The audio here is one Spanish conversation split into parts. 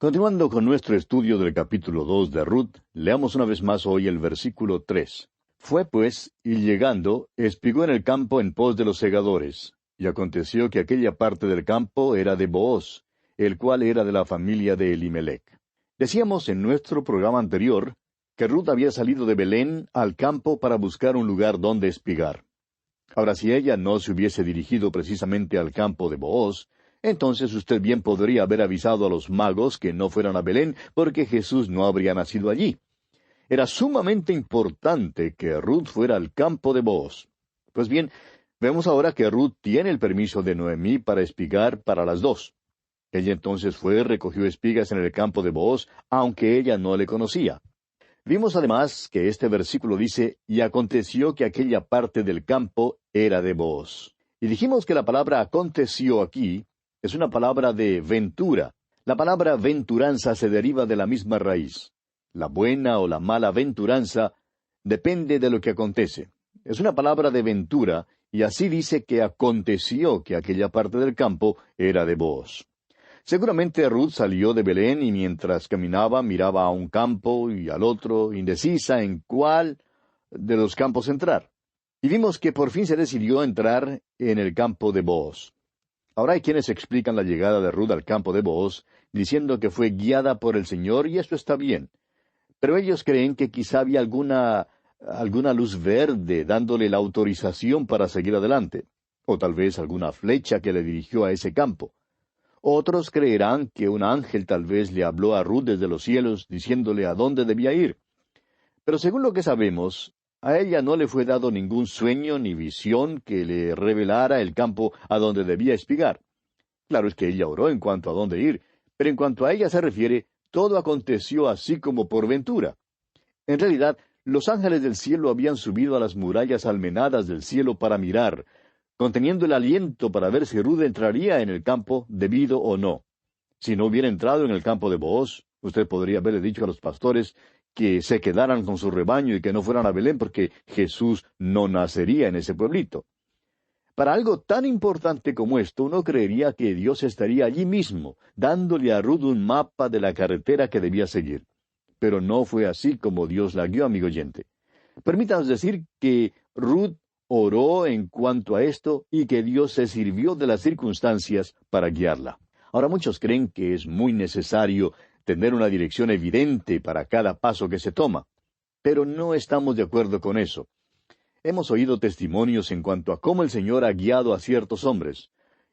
Continuando con nuestro estudio del capítulo 2 de Ruth, leamos una vez más hoy el versículo 3. Fue pues, y llegando, espigó en el campo en pos de los segadores. Y aconteció que aquella parte del campo era de Booz, el cual era de la familia de Elimelech. Decíamos en nuestro programa anterior que Ruth había salido de Belén al campo para buscar un lugar donde espigar. Ahora, si ella no se hubiese dirigido precisamente al campo de Booz, entonces usted bien podría haber avisado a los magos que no fueran a Belén, porque Jesús no habría nacido allí. Era sumamente importante que Ruth fuera al campo de Booz. Pues bien, vemos ahora que Ruth tiene el permiso de Noemí para espigar para las dos. Ella entonces fue, recogió espigas en el campo de Booz, aunque ella no le conocía. Vimos además que este versículo dice, y aconteció que aquella parte del campo era de Booz. Y dijimos que la palabra aconteció aquí es una palabra de ventura. La palabra venturanza se deriva de la misma raíz. La buena o la mala venturanza depende de lo que acontece. Es una palabra de ventura, y así dice que aconteció que aquella parte del campo era de Booz. Seguramente Ruth salió de Belén y mientras caminaba miraba a un campo y al otro, indecisa en cuál de los campos entrar. Y vimos que por fin se decidió a entrar en el campo de Booz. Ahora hay quienes explican la llegada de Ruth al campo de Booz, diciendo que fue guiada por el Señor, y eso está bien. Pero ellos creen que quizá había alguna luz verde dándole la autorización para seguir adelante, o tal vez alguna flecha que le dirigió a ese campo. Otros creerán que un ángel tal vez le habló a Ruth desde los cielos, diciéndole a dónde debía ir. Pero según lo que sabemos, a ella no le fue dado ningún sueño ni visión que le revelara el campo a donde debía espigar. Claro es que ella oró en cuanto a dónde ir, pero en cuanto a ella se refiere, todo aconteció así como por ventura. En realidad, los ángeles del cielo habían subido a las murallas almenadas del cielo para mirar, conteniendo el aliento para ver si Ruth entraría en el campo debido o no. Si no hubiera entrado en el campo de Booz, usted podría haberle dicho a los pastores que se quedaran con su rebaño y que no fueran a Belén porque Jesús no nacería en ese pueblito. Para algo tan importante como esto, uno creería que Dios estaría allí mismo, dándole a Ruth un mapa de la carretera que debía seguir. Pero no fue así como Dios la guió, amigo oyente. Permítanos decir que Ruth oró en cuanto a esto y que Dios se sirvió de las circunstancias para guiarla. Ahora muchos creen que es muy necesario tener una dirección evidente para cada paso que se toma, pero no estamos de acuerdo con eso. Hemos oído testimonios en cuanto a cómo el Señor ha guiado a ciertos hombres,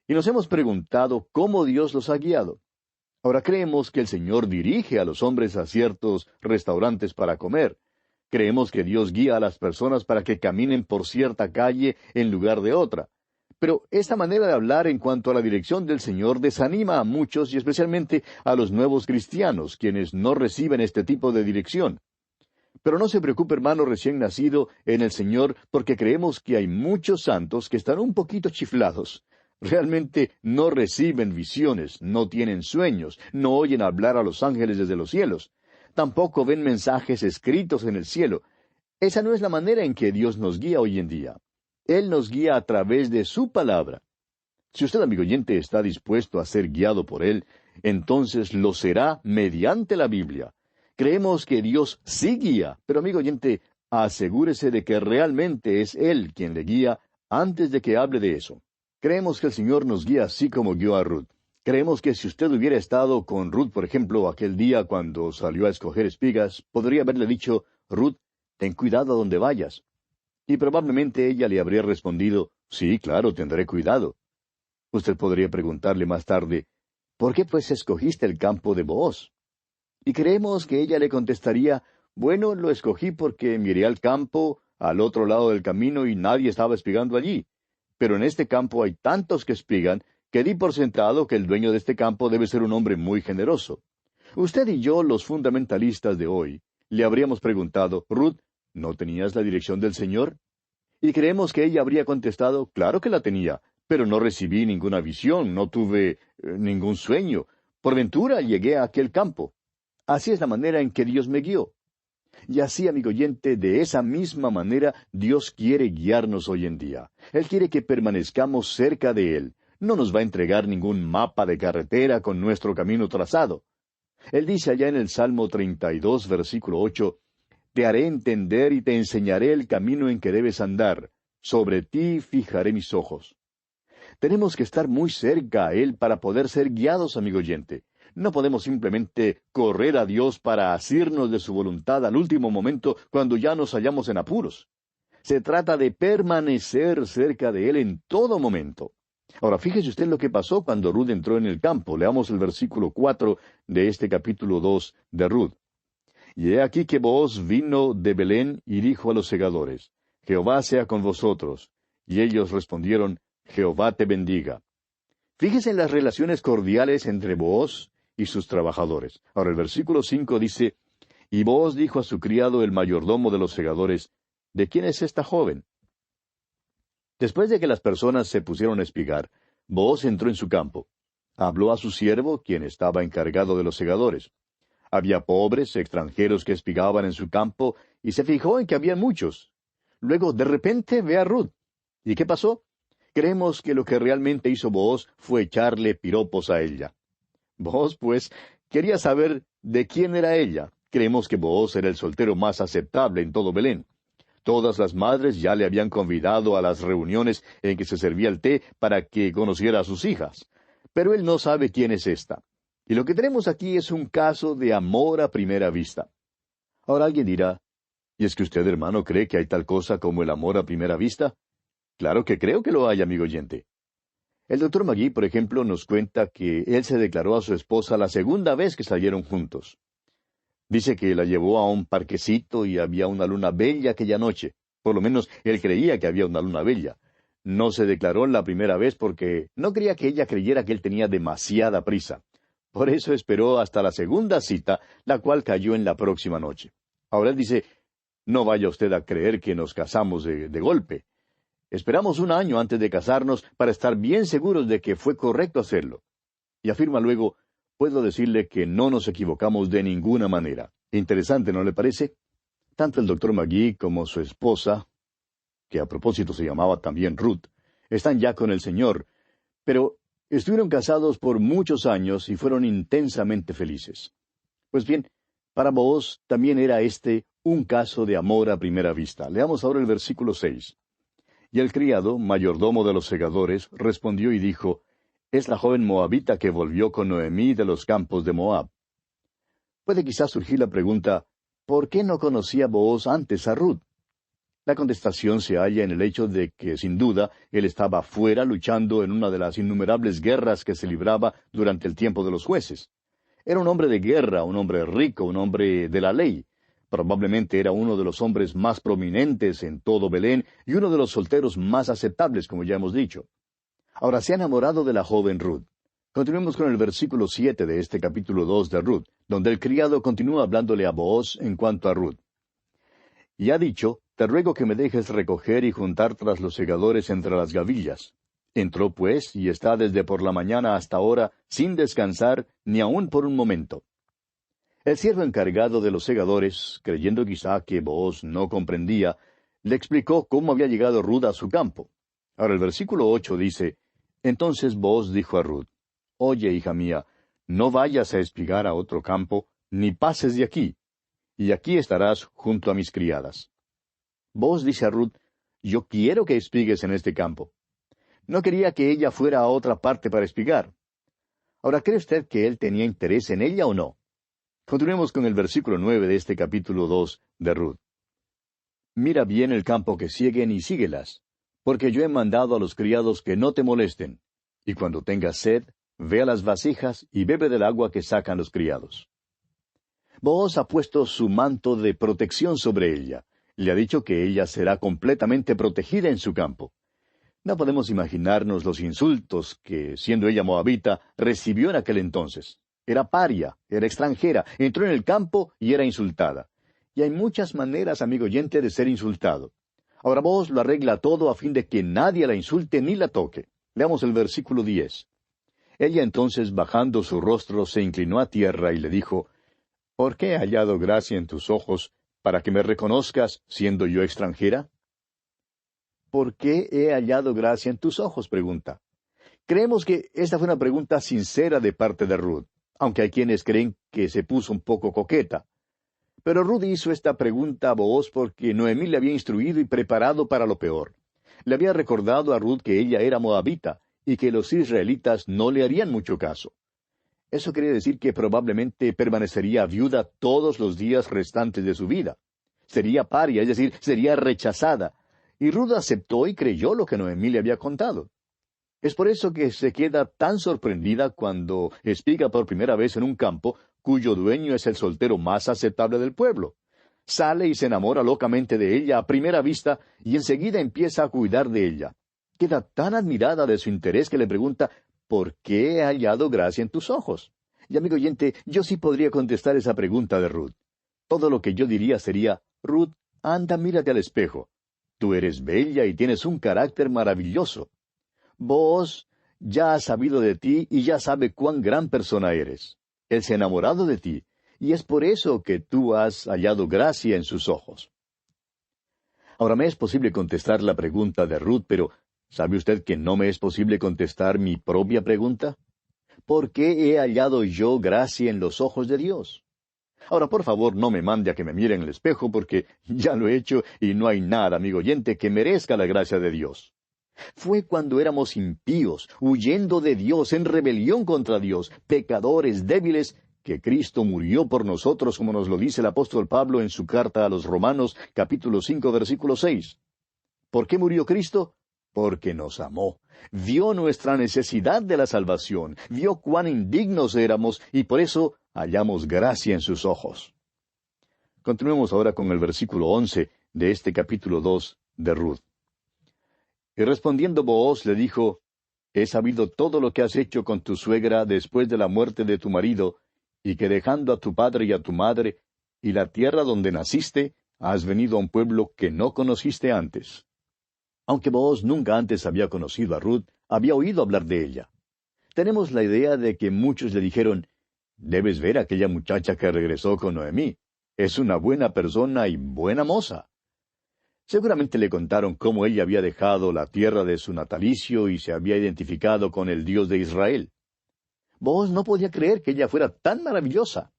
y nos hemos preguntado cómo Dios los ha guiado. Ahora creemos que el Señor dirige a los hombres a ciertos restaurantes para comer. Creemos que Dios guía a las personas para que caminen por cierta calle en lugar de otra. Pero esta manera de hablar en cuanto a la dirección del Señor desanima a muchos y especialmente a los nuevos cristianos, quienes no reciben este tipo de dirección. Pero no se preocupe, hermano recién nacido en el Señor, porque creemos que hay muchos santos que están un poquito chiflados. Realmente no reciben visiones, no tienen sueños, no oyen hablar a los ángeles desde los cielos. Tampoco ven mensajes escritos en el cielo. Esa no es la manera en que Dios nos guía hoy en día. Él nos guía a través de su palabra. Si usted, amigo oyente, está dispuesto a ser guiado por Él, entonces lo será mediante la Biblia. Creemos que Dios sí guía, pero amigo oyente, asegúrese de que realmente es Él quien le guía antes de que hable de eso. Creemos que el Señor nos guía así como guió a Ruth. Creemos que si usted hubiera estado con Ruth, por ejemplo, aquel día cuando salió a escoger espigas, podría haberle dicho, Ruth, ten cuidado a donde vayas. Y probablemente ella le habría respondido, sí, claro, tendré cuidado. Usted podría preguntarle más tarde, ¿por qué pues escogiste el campo de Booz? Y creemos que ella le contestaría, bueno, lo escogí porque miré al campo, al otro lado del camino, y nadie estaba espigando allí. Pero en este campo hay tantos que espigan, que di por sentado que el dueño de este campo debe ser un hombre muy generoso. Usted y yo, los fundamentalistas de hoy, le habríamos preguntado, Ruth, ¿no tenías la dirección del Señor? Y creemos que ella habría contestado, claro que la tenía, pero no recibí ninguna visión, no tuve ningún sueño. Por ventura llegué a aquel campo. Así es la manera en que Dios me guió. Y así, amigo oyente, de esa misma manera Dios quiere guiarnos hoy en día. Él quiere que permanezcamos cerca de Él. No nos va a entregar ningún mapa de carretera con nuestro camino trazado. Él dice allá en el Salmo 32, versículo 8, «Te haré entender y te enseñaré el camino en que debes andar. Sobre ti fijaré mis ojos». Tenemos que estar muy cerca a Él para poder ser guiados, amigo oyente. No podemos simplemente correr a Dios para asirnos de su voluntad al último momento cuando ya nos hallamos en apuros. Se trata de permanecer cerca de Él en todo momento. Ahora, fíjese usted lo que pasó cuando Ruth entró en el campo. Leamos el versículo 4 de este capítulo 2 de Ruth. «Y he aquí que Booz vino de Belén y dijo a los segadores, Jehová sea con vosotros. Y ellos respondieron, Jehová te bendiga». Fíjese en las relaciones cordiales entre Booz y sus trabajadores. Ahora el versículo 5 dice, «Y Booz dijo a su criado el mayordomo de los segadores, ¿de quién es esta joven?» Después de que las personas se pusieron a espigar, Booz entró en su campo. Habló a su siervo, quien estaba encargado de los segadores. Había pobres, extranjeros que espigaban en su campo, y se fijó en que había muchos. Luego, de repente, ve a Ruth. ¿Y qué pasó? Creemos que lo que realmente hizo Booz fue echarle piropos a ella. Booz, pues, quería saber de quién era ella. Creemos que Booz era el soltero más aceptable en todo Belén. Todas las madres ya le habían convidado a las reuniones en que se servía el té para que conociera a sus hijas. Pero él no sabe quién es esta. Y lo que tenemos aquí es un caso de amor a primera vista. Ahora alguien dirá, ¿y es que usted, hermano, cree que hay tal cosa como el amor a primera vista? Claro que creo que lo hay, amigo oyente. El doctor Magui, por ejemplo, nos cuenta que él se declaró a su esposa la segunda vez que salieron juntos. Dice que la llevó a un parquecito y había una luna bella aquella noche. Por lo menos él creía que había una luna bella. No se declaró la primera vez porque no quería que ella creyera que él tenía demasiada prisa. Por eso esperó hasta la segunda cita, la cual cayó en la próxima noche. Ahora él dice, no vaya usted a creer que nos casamos de golpe. Esperamos un año antes de casarnos para estar bien seguros de que fue correcto hacerlo. Y afirma luego, puedo decirle que no nos equivocamos de ninguna manera. Interesante, ¿no le parece? Tanto el doctor Magui como su esposa, que a propósito se llamaba también Ruth, están ya con el Señor, pero estuvieron casados por muchos años y fueron intensamente felices. Pues bien, para Booz también era este un caso de amor a primera vista. Leamos ahora el versículo 6. Y el criado, mayordomo de los segadores, respondió y dijo, es la joven moabita que volvió con Noemí de los campos de Moab. Puede quizás surgir la pregunta, ¿por qué no conocía Booz antes a Ruth? La contestación se halla en el hecho de que, sin duda, él estaba fuera luchando en una de las innumerables guerras que se libraba durante el tiempo de los jueces. Era un hombre de guerra, un hombre rico, un hombre de la ley. Probablemente era uno de los hombres más prominentes en todo Belén y uno de los solteros más aceptables, como ya hemos dicho. Ahora se ha enamorado de la joven Ruth. Continuemos con el versículo 7 de este capítulo 2 de Ruth, donde el criado continúa hablándole a Booz en cuanto a Ruth. Y ha dicho, te ruego que me dejes recoger y juntar tras los segadores entre las gavillas. Entró pues, y está desde por la mañana hasta ahora, sin descansar, ni aun por un momento. El siervo encargado de los segadores, creyendo quizá que Booz no comprendía, le explicó cómo había llegado Ruth a su campo. Ahora el versículo 8 dice, entonces Booz dijo a Ruth, oye, hija mía, no vayas a espigar a otro campo, ni pases de aquí, y aquí estarás junto a mis criadas. Booz dice a Ruth, yo quiero que espigues en este campo. No quería que ella fuera a otra parte para espigar. Ahora, ¿cree usted que él tenía interés en ella o no? Continuemos con el versículo 9 de este capítulo 2 de Ruth. Mira bien el campo que siguen y síguelas, porque yo he mandado a los criados que no te molesten, y cuando tengas sed, ve a las vasijas y bebe del agua que sacan los criados. Booz ha puesto su manto de protección sobre ella. Le ha dicho que ella será completamente protegida en su campo. No podemos imaginarnos los insultos que, siendo ella moabita, recibió en aquel entonces. Era paria, era extranjera, entró en el campo y era insultada. Y hay muchas maneras, amigo oyente, de ser insultado. Ahora Booz lo arregla todo a fin de que nadie la insulte ni la toque. Leamos el versículo 10. Ella entonces, bajando su rostro, se inclinó a tierra y le dijo, ¿por qué he hallado gracia en tus ojos, para que me reconozcas, siendo yo extranjera? ¿Por qué he hallado gracia en tus ojos? Pregunta. Creemos que esta fue una pregunta sincera de parte de Ruth. aunque hay quienes creen que se puso un poco coqueta. Pero Ruth hizo esta pregunta a Booz porque Noemí le había instruido y preparado para lo peor. Le había recordado a Ruth que ella era moabita y que los israelitas no le harían mucho caso. Eso quería decir que probablemente permanecería viuda todos los días restantes de su vida. Sería paria, es decir, sería rechazada. Y Ruth aceptó y creyó lo que Noemí le había contado. Es por eso que se queda tan sorprendida cuando espiga por primera vez en un campo cuyo dueño es el soltero más aceptable del pueblo. Sale y se enamora locamente de ella a primera vista y enseguida empieza a cuidar de ella. Queda tan admirada de su interés que le pregunta, ¿por qué he hallado gracia en tus ojos? Y amigo oyente, yo sí podría contestar esa pregunta de Ruth. Todo lo que yo diría sería, Ruth, anda, mírate al espejo. Tú eres bella y tienes un carácter maravilloso. Vos ya ha sabido de ti y ya sabe cuán gran persona eres. Él se ha enamorado de ti, y es por eso que tú has hallado gracia en sus ojos. Ahora me es posible contestar la pregunta de Ruth, pero ¿sabe usted que no me es posible contestar mi propia pregunta? ¿Por qué he hallado yo gracia en los ojos de Dios? Ahora, por favor, no me mande a que me mire en el espejo, porque ya lo he hecho y no hay nada, amigo oyente, que merezca la gracia de Dios. Fue cuando éramos impíos, huyendo de Dios, en rebelión contra Dios, pecadores, débiles, que Cristo murió por nosotros, como nos lo dice el apóstol Pablo en su carta a los Romanos, capítulo 5, versículo 6. ¿Por qué murió Cristo? Porque nos amó. Vio nuestra necesidad de la salvación, vio cuán indignos éramos, y por eso hallamos gracia en sus ojos. Continuemos ahora con el versículo 11 de este capítulo 2 de Ruth. Y respondiendo Booz le dijo, he sabido todo lo que has hecho con tu suegra después de la muerte de tu marido, y que dejando a tu padre y a tu madre, y la tierra donde naciste, has venido a un pueblo que no conociste antes. Aunque Booz nunca antes había conocido a Ruth, había oído hablar de ella. Tenemos la idea de que muchos le dijeron, debes ver a aquella muchacha que regresó con Noemí. Es una buena persona y buena moza. Seguramente le contaron cómo ella había dejado la tierra de su natalicio y se había identificado con el Dios de Israel. Booz no podía creer que ella fuera tan maravillosa.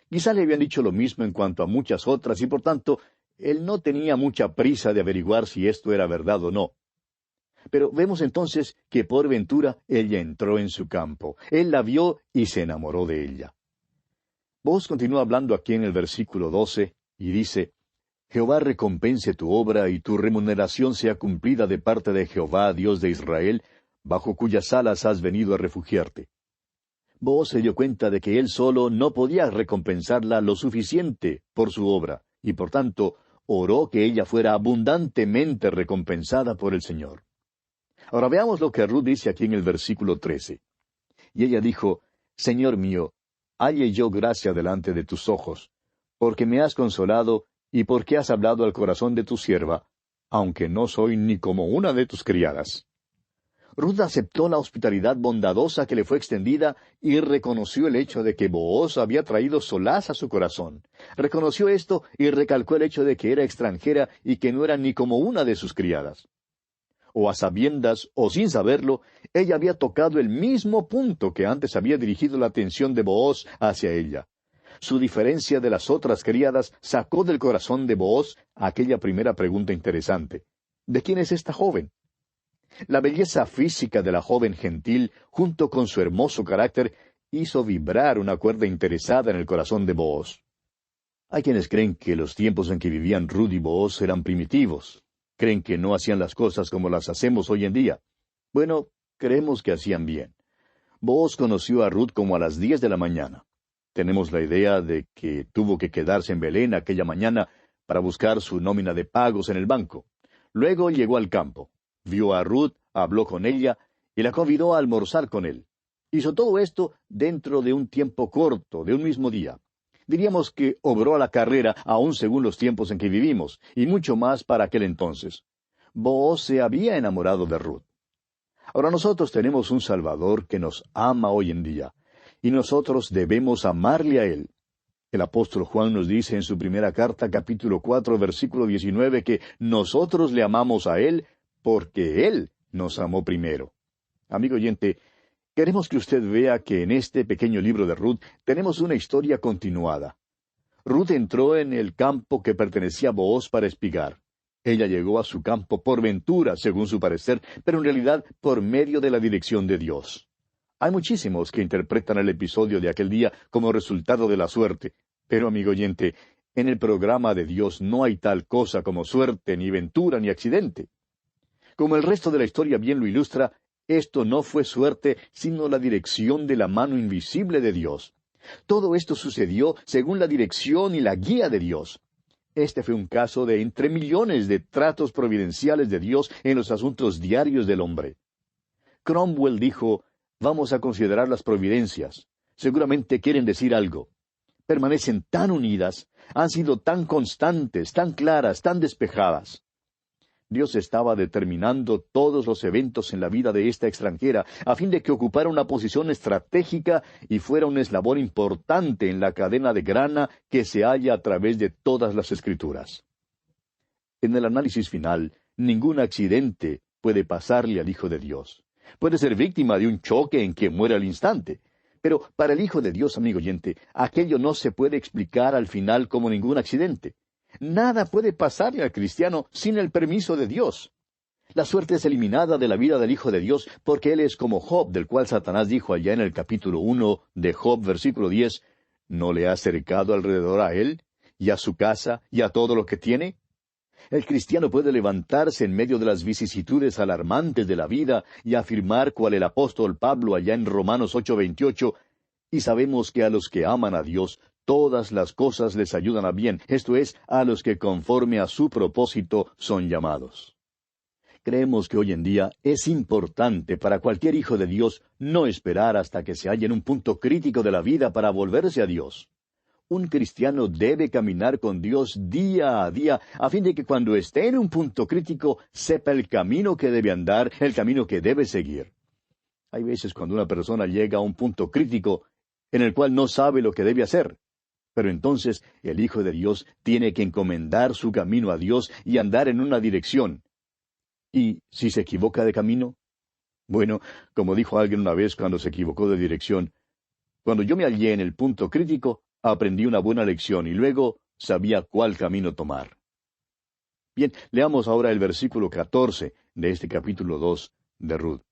Quizá le habían dicho lo mismo en cuanto a muchas otras y por tanto él no tenía mucha prisa de averiguar si esto era verdad o no. Pero vemos entonces que por ventura ella entró en su campo. Él la vio y se enamoró de ella. Booz continúa hablando aquí en el versículo 12 y dice, Jehová recompense tu obra y tu remuneración sea cumplida de parte de Jehová, Dios de Israel, bajo cuyas alas has venido a refugiarte. Booz se dio cuenta de que él solo no podía recompensarla lo suficiente por su obra, y por tanto oró que ella fuera abundantemente recompensada por el Señor. Ahora veamos lo que Ruth dice aquí en el versículo 13. Y ella dijo, Señor mío, halle yo gracia delante de tus ojos, porque me has consolado y porque has hablado al corazón de tu sierva, aunque no soy ni como una de tus criadas. Ruth aceptó la hospitalidad bondadosa que le fue extendida y reconoció el hecho de que Booz había traído solaz a su corazón. Reconoció esto y recalcó el hecho de que era extranjera y que no era ni como una de sus criadas. O a sabiendas o sin saberlo, ella había tocado el mismo punto que antes había dirigido la atención de Booz hacia ella. Su diferencia de las otras criadas sacó del corazón de Booz aquella primera pregunta interesante. ¿De quién es esta joven? La belleza física de la joven gentil, junto con su hermoso carácter, hizo vibrar una cuerda interesada en el corazón de Booz. Hay quienes creen que los tiempos en que vivían Ruth y Booz eran primitivos. Creen que no hacían las cosas como las hacemos hoy en día. Bueno, creemos que hacían bien. Booz conoció a Ruth como a las 10 de la mañana. Tenemos la idea de que tuvo que quedarse en Belén aquella mañana para buscar su nómina de pagos en el banco. Luego llegó al campo. Vio a Ruth, habló con ella y la convidó a almorzar con él. Hizo todo esto dentro de un tiempo corto, de un mismo día. Diríamos que obró a la carrera, aún según los tiempos en que vivimos, y mucho más para aquel entonces. Booz se había enamorado de Ruth. Ahora nosotros tenemos un Salvador que nos ama hoy en día, y nosotros debemos amarle a Él. El apóstol Juan nos dice en su primera carta, capítulo 4, versículo 19, que nosotros le amamos a Él porque Él nos amó primero. Amigo oyente, Queremos que usted vea que en este pequeño libro de Ruth tenemos una historia continuada. Ruth entró en el campo que pertenecía a Booz para espigar. Ella llegó a su campo por ventura, según su parecer, pero en realidad por medio de la dirección de Dios. Hay muchísimos que interpretan el episodio de aquel día como resultado de la suerte, pero, amigo oyente, en el programa de Dios no hay tal cosa como suerte, ni ventura, ni accidente. Como el resto de la historia bien lo ilustra, esto no fue suerte, sino la dirección de la mano invisible de Dios. Todo esto sucedió según la dirección y la guía de Dios. Este fue un caso de entre millones de tratos providenciales de Dios en los asuntos diarios del hombre. Cromwell dijo, vamos a considerar las providencias. Seguramente quieren decir algo. Permanecen tan unidas, han sido tan constantes, tan claras, tan despejadas. Dios estaba determinando todos los eventos en la vida de esta extranjera, a fin de que ocupara una posición estratégica y fuera un eslabón importante en la cadena de grana que se halla a través de todas las Escrituras. En el análisis final, ningún accidente puede pasarle al Hijo de Dios. Puede ser víctima de un choque en que muere al instante. Pero para el Hijo de Dios, amigo oyente, aquello no se puede explicar al final como ningún accidente. Nada puede pasarle al cristiano sin el permiso de Dios. La suerte es eliminada de la vida del Hijo de Dios porque él es como Job, del cual Satanás dijo allá en el capítulo 1 de Job, versículo 10, ¿no le ha cercado alrededor a él, y a su casa, y a todo lo que tiene? El cristiano puede levantarse en medio de las vicisitudes alarmantes de la vida y afirmar cual el apóstol Pablo allá en Romanos 8:28, y sabemos que a los que aman a Dios, todas las cosas les ayudan a bien, esto es, a los que conforme a su propósito son llamados. Creemos que hoy en día es importante para cualquier hijo de Dios no esperar hasta que se halle en un punto crítico de la vida para volverse a Dios. Un cristiano debe caminar con Dios día a día, a fin de que cuando esté en un punto crítico sepa el camino que debe andar, el camino que debe seguir. Hay veces cuando una persona llega a un punto crítico en el cual no sabe lo que debe hacer. Pero entonces el Hijo de Dios tiene que encomendar su camino a Dios y andar en una dirección. ¿Y si se equivoca de camino? Bueno, como dijo alguien una vez cuando se equivocó de dirección, cuando yo me hallé en el punto crítico, aprendí una buena lección y luego sabía cuál camino tomar. Bien, leamos ahora el versículo 14 de este capítulo 2 de Ruth.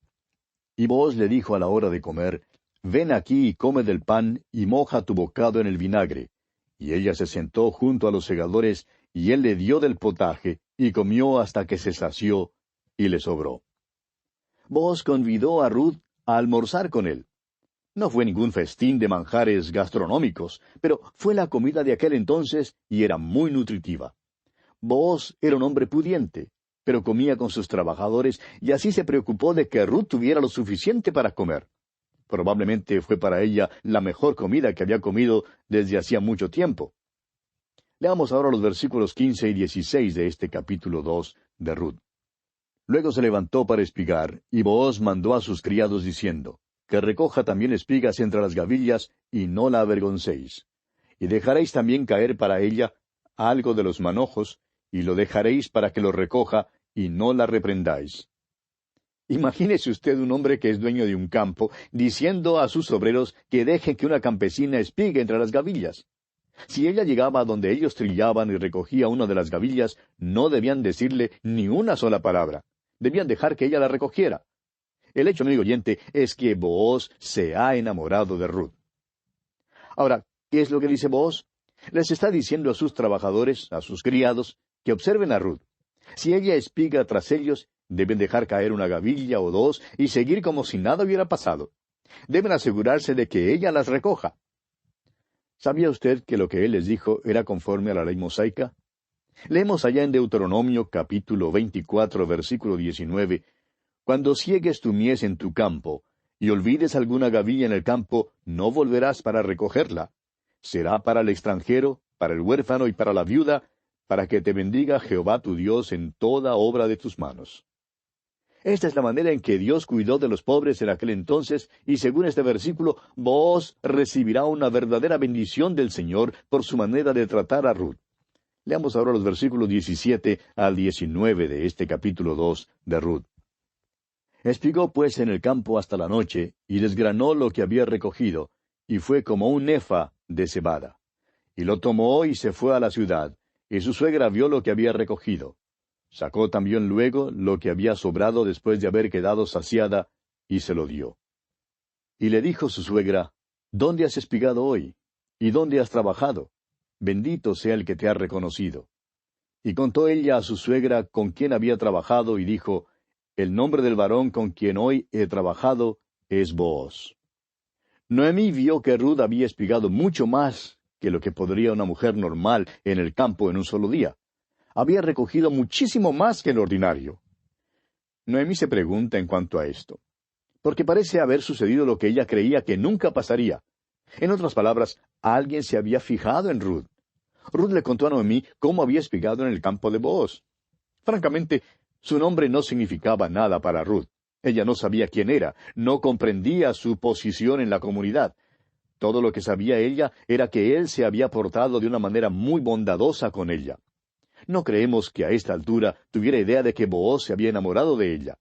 Y Booz le dijo a la hora de comer, ven aquí y come del pan y moja tu bocado en el vinagre. Y ella se sentó junto a los segadores, y él le dio del potaje, y comió hasta que se sació, y le sobró. Booz convidó a Ruth a almorzar con él. No fue ningún festín de manjares gastronómicos, pero fue la comida de aquel entonces y era muy nutritiva. Booz era un hombre pudiente, pero comía con sus trabajadores y así se preocupó de que Ruth tuviera lo suficiente para comer. Probablemente fue para ella la mejor comida que había comido desde hacía mucho tiempo. Leamos ahora los versículos 15 y 16 de este capítulo 2 de Ruth. Luego se levantó para espigar, y Booz mandó a sus criados diciendo, que recoja también espigas entre las gavillas, y no la avergoncéis. Y dejaréis también caer para ella algo de los manojos, y lo dejaréis para que lo recoja, y no la reprendáis. Imagínese usted un hombre que es dueño de un campo, diciendo a sus obreros que dejen que una campesina espigue entre las gavillas. Si ella llegaba a donde ellos trillaban y recogía una de las gavillas, no debían decirle ni una sola palabra. Debían dejar que ella la recogiera. El hecho, amigo oyente, es que Booz se ha enamorado de Ruth. Ahora, ¿qué es lo que dice Booz? Les está diciendo a sus trabajadores, a sus criados, que observen a Ruth. Si ella espiga tras ellos, deben dejar caer una gavilla o dos y seguir como si nada hubiera pasado. Deben asegurarse de que ella las recoja. ¿Sabía usted que lo que él les dijo era conforme a la ley mosaica? Leemos allá en Deuteronomio capítulo 24, versículo 19, cuando ciegues tu mies en tu campo, y olvides alguna gavilla en el campo, no volverás para recogerla. Será para el extranjero, para el huérfano y para la viuda, para que te bendiga Jehová tu Dios en toda obra de tus manos. Esta es la manera en que Dios cuidó de los pobres en aquel entonces, y según este versículo, Booz recibirá una verdadera bendición del Señor por su manera de tratar a Ruth. Leamos ahora los versículos 17 al 19 de este capítulo 2 de Ruth. Espigó pues en el campo hasta la noche, y desgranó lo que había recogido, y fue como un efa de cebada. Y lo tomó y se fue a la ciudad, y su suegra vio lo que había recogido. Sacó también luego lo que había sobrado después de haber quedado saciada, y se lo dio. Y le dijo su suegra, ¿Dónde has espigado hoy? ¿Y dónde has trabajado? Bendito sea el que te ha reconocido. Y contó ella a su suegra con quien había trabajado, y dijo, El nombre del varón con quien hoy he trabajado es Booz. Noemí vio que Ruth había espigado mucho más que lo que podría una mujer normal en el campo en un solo día. Había recogido muchísimo más que el ordinario. Noemí se pregunta en cuanto a esto, porque parece haber sucedido lo que ella creía que nunca pasaría. En otras palabras, alguien se había fijado en Ruth. Ruth le contó a Noemí cómo había espigado en el campo de Booz. Francamente, su nombre no significaba nada para Ruth. Ella no sabía quién era, no comprendía su posición en la comunidad. Todo lo que sabía ella era que él se había portado de una manera muy bondadosa con ella. No creemos que a esta altura tuviera idea de que Booz se había enamorado de ella.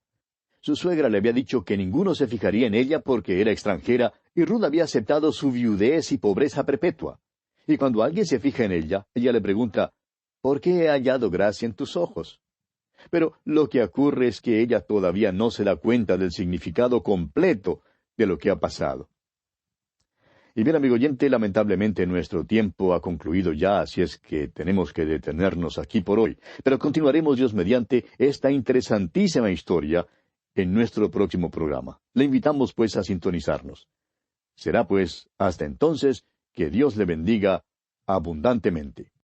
Su suegra le había dicho que ninguno se fijaría en ella porque era extranjera, y Ruth había aceptado su viudez y pobreza perpetua. Y cuando alguien se fija en ella, ella le pregunta, ¿por qué he hallado gracia en tus ojos? Pero lo que ocurre es que ella todavía no se da cuenta del significado completo de lo que ha pasado. Y bien, amigo oyente, lamentablemente nuestro tiempo ha concluido ya, así es que tenemos que detenernos aquí por hoy. Pero continuaremos, Dios mediante, esta interesantísima historia en nuestro próximo programa. Le invitamos, pues, a sintonizarnos. Será, pues, hasta entonces, que Dios le bendiga abundantemente.